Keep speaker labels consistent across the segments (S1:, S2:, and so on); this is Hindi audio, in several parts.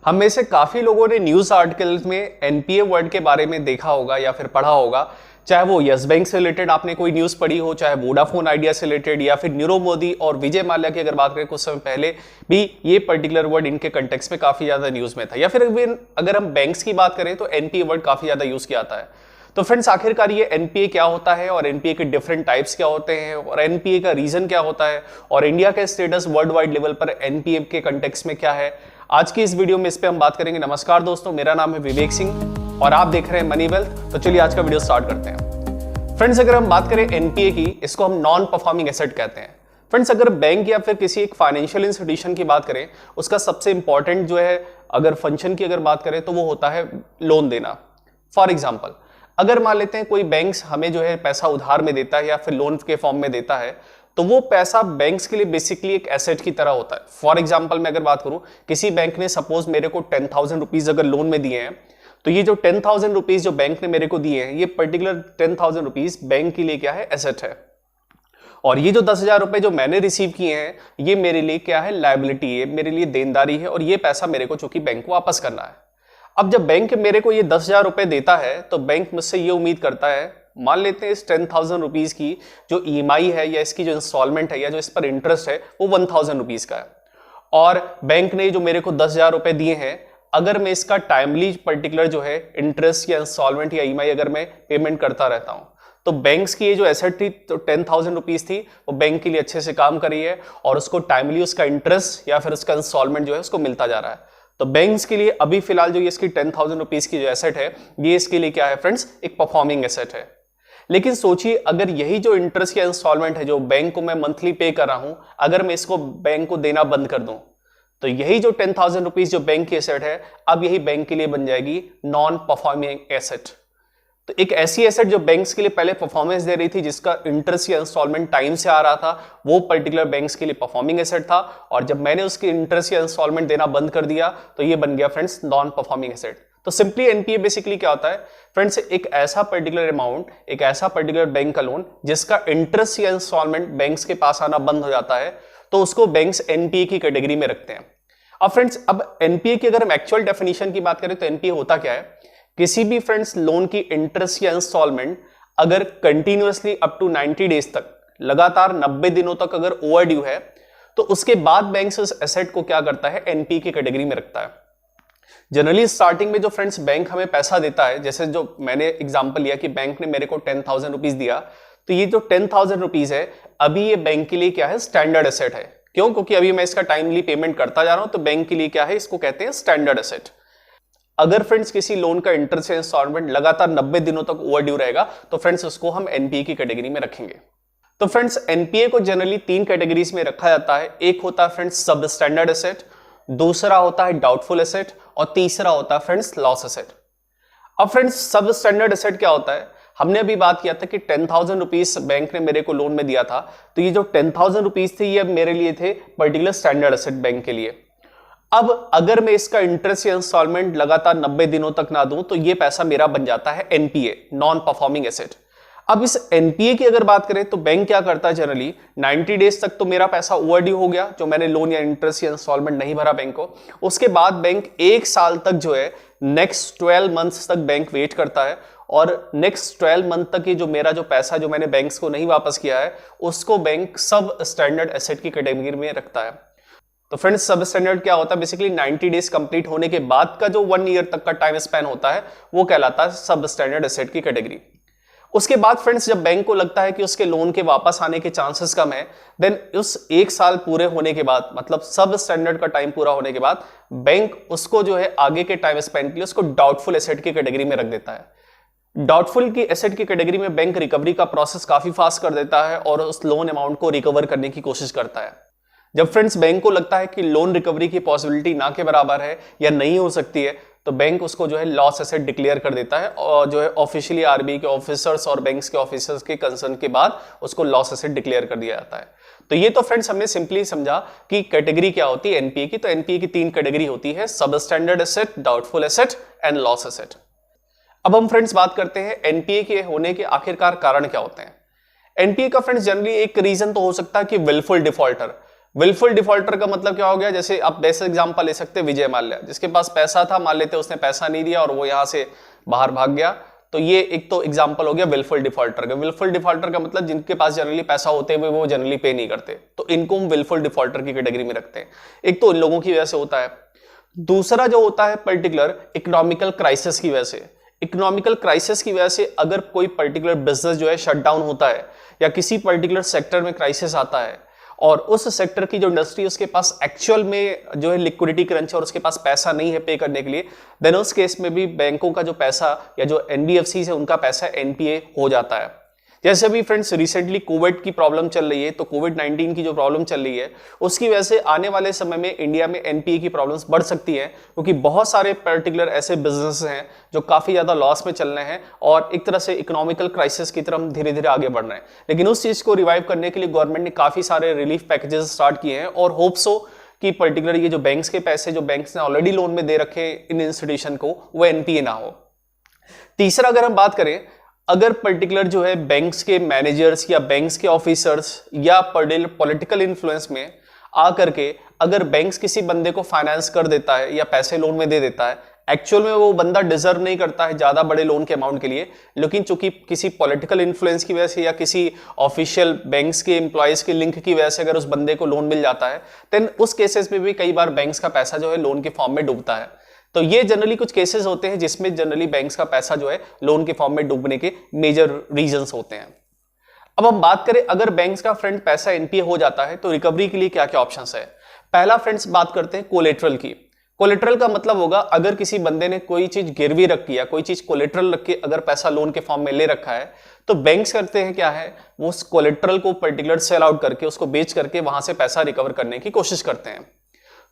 S1: हम में से काफी लोगों ने न्यूज आर्टिकल्स में एनपीए वर्ड के बारे में देखा होगा या फिर पढ़ा होगा। चाहे वो यस बैंक से रिलेटेड आपने कोई न्यूज पढ़ी हो, चाहे वोडाफोन आइडिया से रिलेटेड, या फिर नीरव मोदी और विजय माल्या की अगर बात करें कुछ समय पहले भी ये पर्टिकुलर वर्ड इनके कंटेक्स्ट में काफी ज्यादा न्यूज में था। या फिर अगर हम बैंक्स की बात करें तो एनपीए वर्ड काफी ज्यादा यूज किया जाता है। तो फ्रेंड्स, आखिरकार ये एनपीए क्या होता है और एनपीए के डिफरेंट टाइप्स क्या होते हैं और एनपीए का रीजन क्या होता है और इंडिया का स्टेटस वर्ल्ड वाइड लेवल पर एनपीए के कंटेक्स्ट में क्या है, आज की इस वीडियो में इस पे हम बात करेंगे। नमस्कार दोस्तों, मेरा नाम है विवेक सिंह और आप देख रहे हैं मनी वेल्थ। तो चलिए आज का वीडियो स्टार्ट करते हैं। फ्रेंड्स, अगर हम बात करें एनपीए की, इसको हम नॉन परफॉर्मिंग एसेट कहते हैं। फ्रेंड्स, अगर बैंक या फिर किसी एक फाइनेंशियल इंस्टीट्यूशन की बात करें, उसका सबसे इंपॉर्टेंट जो है अगर फंक्शन की अगर बात करें तो वो होता है लोन देना। फॉर एग्जाम्पल, अगर मान लेते हैं कोई बैंक्स हमें जो है पैसा उधार में देता है या फिर लोन के फॉर्म में देता है, तो वो पैसा बैंक्स के लिए बेसिकली एक एसेट की तरह होता है। फॉर एग्जांपल मैं अगर बात करूं, किसी बैंक ने सपोज मेरे को 10,000 रुपीज अगर लोन में दिए हैं, तो ये जो 10,000 रुपीज जो बैंक ने मेरे को दिए हैं, ये पर्टिकुलर 10,000 रुपीज बैंक के लिए क्या है, एसेट है। और ये जो 10,000 रुपए जो मैंने रिसीव किए हैं, ये मेरे लिए क्या है, लायबिलिटी है, मेरे लिए देनदारी है और ये पैसा मेरे को चूंकि बैंक को वापस करना है। अब जब बैंक मेरे को ये 10,000 रुपए देता है तो बैंक मुझसे ये उम्मीद करता है, मान लेते हैं इस 10,000 रुपीज की जो ईएमआई है या इसकी जो इंस्टॉलमेंट है या जो इस पर इंटरेस्ट है वो 1,000 रुपीज का है। और बैंक ने जो मेरे को 10,000 रुपए दिए हैं, अगर मैं इसका टाइमली पर्टिकुलर जो है इंटरेस्ट या इंस्टॉलमेंट या ईएमआई अगर मैं पेमेंट करता रहता हूं, तो बैंक्स की ये जो एसेट थी तो 10,000 रुपीज थी, वो बैंक के लिए अच्छे से काम करी है और उसको टाइमली उसका इंटरेस्ट या फिर उसका इंस्टॉलमेंट जो है उसको मिलता जा रहा है। तो बैंक्स के लिए अभी फिलहाल जो ये इसकी 10,000 रुपीज की जो एसेट है, ये इसके लिए क्या है फ्रेंड्स, एक परफॉर्मिंग एसेट है। लेकिन सोचिए, अगर यही जो इंटरेस्ट या इंस्टॉलमेंट है जो बैंक को मैं मंथली पे कर रहा हूं, अगर मैं इसको बैंक को देना बंद कर दूं, तो यही जो 10,000 रुपीज जो बैंक की एसेट है, अब यही बैंक के लिए बन जाएगी नॉन परफॉर्मिंग एसेट। तो एक ऐसी एसेट जो बैंक्स के लिए पहले परफॉर्मेंस दे रही थी, जिसका इंटरेस्ट या इंस्टॉलमेंट टाइम से आ रहा था, वो पर्टिकुलर बैंक्स के लिए परफॉर्मिंग एसेट था। और जब मैंने उसकी इंटरेस्ट या इंस्टॉलमेंट देना बंद कर दिया, तो ये बन गया फ्रेंड्स नॉन परफॉर्मिंग एसेट। तो सिंपली एनपीए बेसिकली क्या होता है फ्रेंड्स, एक ऐसा पर्टिकुलर अमाउंट, एक ऐसा पर्टिकुलर बैंक का लोन जिसका इंटरेस्ट या इंस्टॉलमेंट बैंक्स के पास आना बंद हो जाता है, तो उसको बैंक्स एनपीए की कैटेगरी में रखते हैं। अब फ्रेंड्स, अब एनपीए की अगर हम एक्चुअल डेफिनेशन की बात करें तो एनपीए होता क्या है, किसी भी फ्रेंड्स लोन की इंटरेस्ट या इंस्टॉलमेंट अगर कंटिन्यूअसली अप टू 90 डेज तक, लगातार 90 दिनों तक अगर ओवरड्यू है, तो उसके बाद बैंक उस एसेट को क्या करता है, एनपीए की कैटेगरी में रखता है। जनरली स्टार्टिंग में जो फ्रेंड्स बैंक हमें पैसा देता है, जैसे जो मैंने एग्जांपल लिया कि बैंक ने मेरे को 10,000 रुपीज दिया, तो ये जो 10,000 रुपीज है, अभी ये बैंक के लिए क्या है, स्टैंडर्ड एसेट है। क्यों? क्योंकि अभी मैं इसका टाइमली पेमेंट करता जा रहा हूं, तो बैंक के लिए क्या है, इसको कहते हैं स्टैंडर्ड एसेट। अगर फ्रेंड्स किसी लोन का इंटरेस्ट या इंस्टॉलमेंट लगातार 90 दिनों तक ओवरड्यू रहेगा, तो फ्रेंड्स उसको हम एनपीए की कैटेगरी में रखेंगे। तो फ्रेंड्स, एनपीए को जनरली 3 कैटेगरीज में रखा जाता है। एक होता है फ्रेंड्स सब स्टैंडर्ड एसेट, दूसरा होता है डाउटफुल एसेट और तीसरा होता है फ्रेंड्स लॉस एसेट। अब फ्रेंड्स, सब स्टैंडर्ड एसेट क्या होता है, हमने अभी बात किया था कि 10,000 रुपीज बैंक ने मेरे को लोन में दिया था, तो ये जो 10,000 रुपीज थे, ये मेरे लिए थे पर्टिकुलर स्टैंडर्ड एसेट बैंक के लिए। अब अगर मैं इसका इंटरेस्ट या इंस्टॉलमेंट लगातार 90 दिनों तक ना दूं, तो ये पैसा मेरा बन जाता है एनपीए, नॉन परफॉर्मिंग एसेट। अब इस एनपीए की अगर बात करें तो बैंक क्या करता है, जनरली 90 डेज तक तो मेरा पैसा ओवरड्यू हो गया, जो मैंने लोन या इंटरेस्ट या इंस्टॉलमेंट नहीं भरा बैंक को, उसके बाद बैंक 1 साल तक जो है, नेक्स्ट 12 मंथ्स तक बैंक वेट करता है और नेक्स्ट 12 मंथ तक ये जो मेरा जो पैसा जो मैंने बैंक्स को नहीं वापस किया है, उसको बैंक सब स्टैंडर्ड एसेट की कैटेगरी में रखता है। तो फ्रेंड्स, सब स्टैंडर्ड क्या होता है, बेसिकली 90 डेज कंप्लीट होने के बाद का जो 1 ईयर तक का टाइम स्पैन होता है, वो कहलाता है सब स्टैंडर्ड एसेट की कैटेगरी। उसके बाद फ्रेंड्स, जब बैंक को लगता है कि उसके लोन के वापस आने के चांसेस कम है, देन उस 1 साल पूरे होने के बाद, मतलब सब स्टैंडर्ड का टाइम पूरा होने के बाद, बैंक उसको जो है आगे के टाइम स्पैन के लिए उसको डाउटफुल एसेट की कैटेगरी में रख देता है। डाउटफुल की एसेट की कैटेगरी में बैंक रिकवरी का प्रोसेस काफी फास्ट कर देता है और उस लोन अमाउंट को रिकवर करने की कोशिश करता है। जब फ्रेंड्स बैंक को लगता है कि लोन रिकवरी की पॉसिबिलिटी ना के बराबर है या नहीं हो सकती है, तो बैंक उसको जो है लॉस एसेट डिक्लेयर कर देता है और जो है ऑफिशियली आरबीआई के ऑफिसर्स और बैंक्स के ऑफिसर्स के कंसर्न के बाद उसको लॉस एसेट डिक्लेयर कर दिया जाता है। तो ये तो फ्रेंड्स हमने सिंपली समझा कि कैटेगरी क्या होती है एनपीए की। तो एनपीए की 3 कैटेगरी होती है, सब standard asset, doubtful asset and loss asset. अब हम फ्रेंड्स बात करते हैं एनपीए के होने के आखिरकार कारण क्या होते हैं। एनपीए का फ्रेंड्स जनरली एक रीजन तो हो सकता है कि विलफुल डिफॉल्टर, विलफुल डिफॉल्टर का मतलब क्या हो गया, जैसे आप बेस्ट एग्जांपल ले सकते हैं विजय माल्या, जिसके पास पैसा था, मान लेते उसने पैसा नहीं दिया और वो यहां से बाहर भाग गया, तो ये एक तो एग्जांपल हो गया विलफुल डिफॉल्टर का। विलफुल डिफॉल्टर का मतलब जिनके पास जनरली पैसा होते हुए वो जनरली पे नहीं करते, तो इनको हम विलफुल डिफॉल्टर की कैटेगरी में रखते हैं। एक तो इन लोगों की वजह से होता है। दूसरा जो होता है पर्टिकुलर इकोनॉमिकल क्राइसिस की वजह से। इकोनॉमिकल क्राइसिस की वजह से अगर कोई पर्टिकुलर बिजनेस जो है शट डाउन होता है या किसी पर्टिकुलर सेक्टर में क्राइसिस आता है और उस सेक्टर की जो इंडस्ट्री उसके पास एक्चुअल में जो है लिक्विडिटी क्रंच है और उसके पास पैसा नहीं है पे करने के लिए, देन उस केस में भी बैंकों का जो पैसा या जो एनबीएफसी है उनका पैसा एनपीए हो जाता है। जैसे अभी फ्रेंड्स रिसेंटली कोविड की प्रॉब्लम चल रही है, तो कोविड-19 की जो प्रॉब्लम चल रही है उसकी वजह से आने वाले समय में इंडिया में एनपीए की प्रॉब्लम्स बढ़ सकती है, क्योंकि बहुत सारे पर्टिकुलर ऐसे बिजनेस हैं जो काफी ज्यादा लॉस में चल रहे हैं और एक तरह से इकोनॉमिकल क्राइसिस की तरफ धीरे धीरे आगे बढ़ रहे हैं। लेकिन उस चीज को रिवाइव करने के लिए गवर्नमेंट ने काफी सारे रिलीफ पैकेजेस स्टार्ट किए हैं और होप्स हो कि पर्टिकुलर ये जो बैंक्स के पैसे जो बैंक्स ने ऑलरेडी लोन में दे रखे इन इंस्टीट्यूशन को वो एनपीए ना हो। तीसरा अगर हम बात करें, अगर पर्टिकुलर जो है बैंक्स के मैनेजर्स या बैंक्स के ऑफिसर्स या पॉलिटिकल इन्फ्लुएंस में आ करके अगर बैंक्स किसी बंदे को फाइनेंस कर देता है या पैसे लोन में दे देता है, एक्चुअल में वो बंदा डिजर्व नहीं करता है ज्यादा बड़े लोन के अमाउंट के लिए, लेकिन चूंकि किसी पॉलिटिकल इन्फ्लुएंस की वजह से या किसी ऑफिशियल बैंक्स के एम्प्लॉयज के लिंक की वजह से अगर उस बंदे को लोन मिल जाता है, देन उस केसेस में भी कई बार बैंक्स का पैसा जो है लोन के फॉर्म में डूबता है। तो ये जनरली कुछ केसेस होते हैं जिसमें जनरली बैंक्स का पैसा जो है लोन के फॉर्म में डूबने के मेजर रीजंस होते हैं। अब हम बात करें अगर बैंक्स का फ्रेंड पैसा एनपीए हो जाता है तो रिकवरी के लिए क्या क्या ऑप्शंस है। पहला फ्रेंड्स बात करते हैं कोलेटरल की। कोलेटरल का मतलब होगा अगर किसी बंदे ने कोई चीज गिरवी रखी है, कोई चीज कोलेटरल रख के अगर पैसा लोन के फॉर्म में ले रखा है, तो बैंक्स करते हैं क्या है, वो उस कोलेटरल को पर्टिकुलर सेल आउट करके उसको बेच करके वहां से पैसा रिकवर करने की कोशिश करते हैं।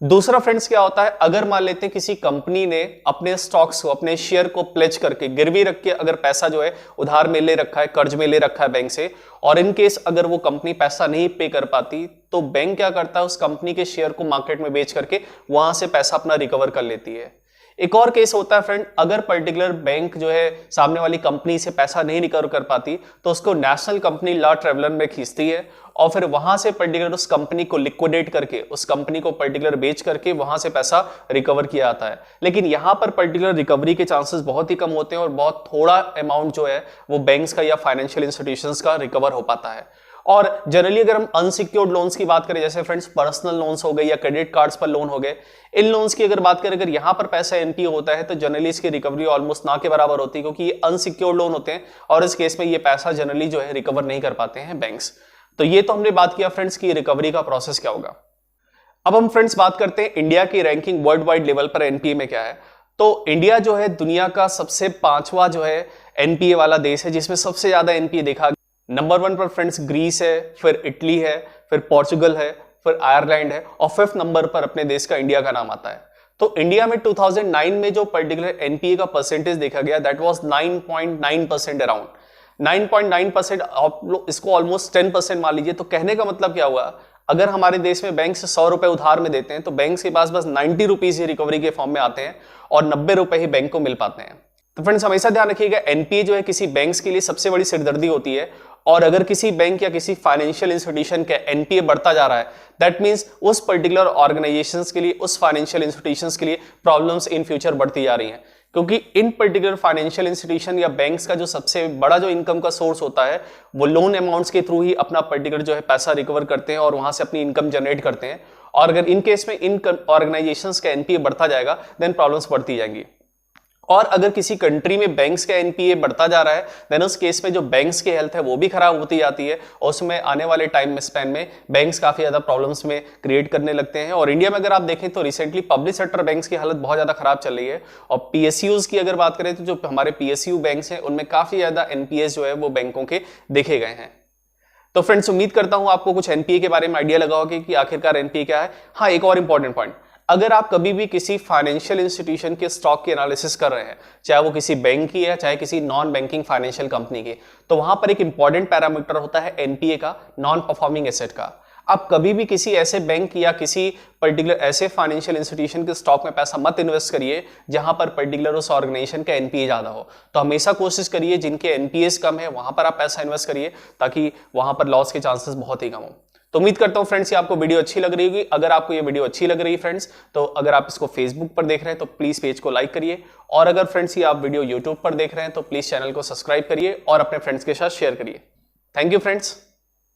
S1: दूसरा फ्रेंड्स क्या होता है, अगर मान लेते हैं किसी कंपनी ने अपने स्टॉक्स को, अपने शेयर को प्लेज करके गिरवी रख के अगर पैसा जो है उधार में ले रखा है, कर्ज में ले रखा है बैंक से, और इन केस अगर वो कंपनी पैसा नहीं पे कर पाती तो बैंक क्या करता है, उस कंपनी के शेयर को मार्केट में बेच करके वहां से पैसा अपना रिकवर कर लेती है। एक और केस होता है फ्रेंड, अगर पर्टिकुलर बैंक जो है सामने वाली कंपनी से पैसा नहीं रिकवर कर पाती तो उसको नेशनल कंपनी लॉ ट्रिब्यूनल में खींचती है और फिर वहां से पर्टिकुलर उस कंपनी को लिक्विडेट करके, उस कंपनी को पर्टिकुलर बेच करके वहां से पैसा रिकवर किया जाता है। लेकिन यहां पर पर्टिकुलर रिकवरी के चांसेस बहुत ही कम होते हैं और बहुत थोड़ा अमाउंट जो है वो बैंक्स का या फाइनेंशियल इंस्टीट्यूशंस का रिकवर हो पाता है। और जनरली अगर हम अनसिक्योर्ड लोन्स की बात करें, जैसे फ्रेंड्स पर्सनल लोन्स हो गए या क्रेडिट कार्ड्स पर लोन हो गए, इन लोन्स की अगर बात करें, अगर यहां पर पैसा एनपीए होता है तो जनरली इसकी रिकवरी ऑलमोस्ट ना के बराबर होती है, क्योंकि ये अनसिक्योर्ड लोन होते हैं और इस केस में ये पैसा जनरली जो है रिकवर नहीं कर पाते हैं बैंक्स। तो ये तो हमने बात किया फ्रेंड्स की रिकवरी का प्रोसेस क्या होगा। अब हम फ्रेंड्स बात करते हैं इंडिया की रैंकिंग वर्ल्ड वाइड लेवल पर एनपीए में क्या है। तो इंडिया जो है दुनिया का सबसे 5वां जो है एनपीए वाला देश है, जिसमें सबसे ज्यादा एनपीए देखा। नंबर 1 पर फ्रेंड्स ग्रीस है, फिर इटली है, फिर पोर्चुगल है, फिर आयरलैंड है और 5th नंबर पर अपने देश का इंडिया का नाम आता है। तो इंडिया में 2009 में जो पर्टिकुलर एनपीए का परसेंटेज देखा गया दैट वाज 9.9% अराउंड 9.9%, आप इसको ऑलमोस्ट 10% मान लीजिए। तो कहने का मतलब क्या हुआ, अगर हमारे देश में बैंक से 100 रुपए उधार में देते हैं तो बैंक के पास बस 90 रुपीज ही रिकवरी के फॉर्म में आते हैं और 90 रुपए ही बैंक को मिल पाते हैं। तो फ्रेंड्स हमेशा ध्यान रखिएगा, एनपीए जो है किसी बैंक्स के लिए सबसे बड़ी सिरदर्दी होती है और अगर किसी बैंक या किसी फाइनेंशियल इंस्टीट्यूशन का एनपीए बढ़ता जा रहा है, दैट मींस उस पर्टिकुलर ऑर्गेनाइजेशंस के लिए, उस फाइनेंशियल इंस्टीट्यूशंस के लिए प्रॉब्लम्स इन फ्यूचर बढ़ती जा रही हैं, क्योंकि इन पर्टिकुलर फाइनेंशियल इंस्टीट्यूशन या बैंक्स का जो सबसे बड़ा जो इनकम का सोर्स होता है वो लोन अमाउंट्स के थ्रू ही अपना पर्टिकुलर जो है पैसा रिकवर करते हैं और वहां से अपनी इनकम जनरेट करते हैं। और अगर इन केस में इन ऑर्गेनाइजेशंस का एनपीए बढ़ता जाएगा देन प्रॉब्लम्स बढ़ती जाएंगी। और अगर किसी कंट्री में बैंक्स का एनपीए बढ़ता जा रहा है देन उस केस में जो बैंक्स की हेल्थ है वो भी खराब होती जाती है और उसमें आने वाले टाइम स्पैन में बैंक्स काफी ज्यादा प्रॉब्लम्स में क्रिएट करने लगते हैं। और इंडिया में अगर आप देखें तो रिसेंटली पब्लिक सेक्टर बैंक्स की हालत बहुत ज्यादा खराब चल रही है और पीएसयूज की अगर बात करें तो जो हमारे पीएसयू बैंक्स हैं उनमें काफी ज्यादा एनपीएस जो है वो बैंकों के देखे गए हैं। तो फ्रेंड्स उम्मीद करता हूं आपको कुछ एनपीए के बारे में आइडिया लगा होगा कि आखिरकार एनपीए क्या है। हाँ, एक और इंपॉर्टेंट पॉइंट, अगर आप कभी भी किसी फाइनेंशियल इंस्टीट्यूशन के स्टॉक की एनालिसिस कर रहे हैं, चाहे वो किसी बैंक की है चाहे किसी नॉन बैंकिंग फाइनेंशियल कंपनी की, तो वहां पर एक इंपॉर्टेंट पैरामीटर होता है एनपीए का, नॉन परफॉर्मिंग एसेट का। आप कभी भी किसी ऐसे बैंक या किसी पर्टिकुलर ऐसे फाइनेंशियल इंस्टीट्यूशन के स्टॉक में पैसा मत इन्वेस्ट करिए जहां पर पर्टिकुलर उस ऑर्गेनाइजेशन का एनपीए ज्यादा हो। तो हमेशा कोशिश करिए जिनके एनपीएस कम है वहां पर आप पैसा इन्वेस्ट करिए ताकि वहां पर लॉस के चांसेस बहुत ही कम हो। तो उम्मीद करता हूं फ्रेंड्स ये आपको वीडियो अच्छी लग रही होगी। अगर आपको ये वीडियो अच्छी लग रही है फ्रेंड्स, तो अगर आप इसको फेसबुक पर देख रहे हैं तो प्लीज पेज को लाइक करिए, और अगर फ्रेंड्स ये आप वीडियो यूट्यूब पर देख रहे हैं तो प्लीज चैनल को सब्सक्राइब करिए और अपने फ्रेंड्स के साथ शेयर करिए। Thank you friends.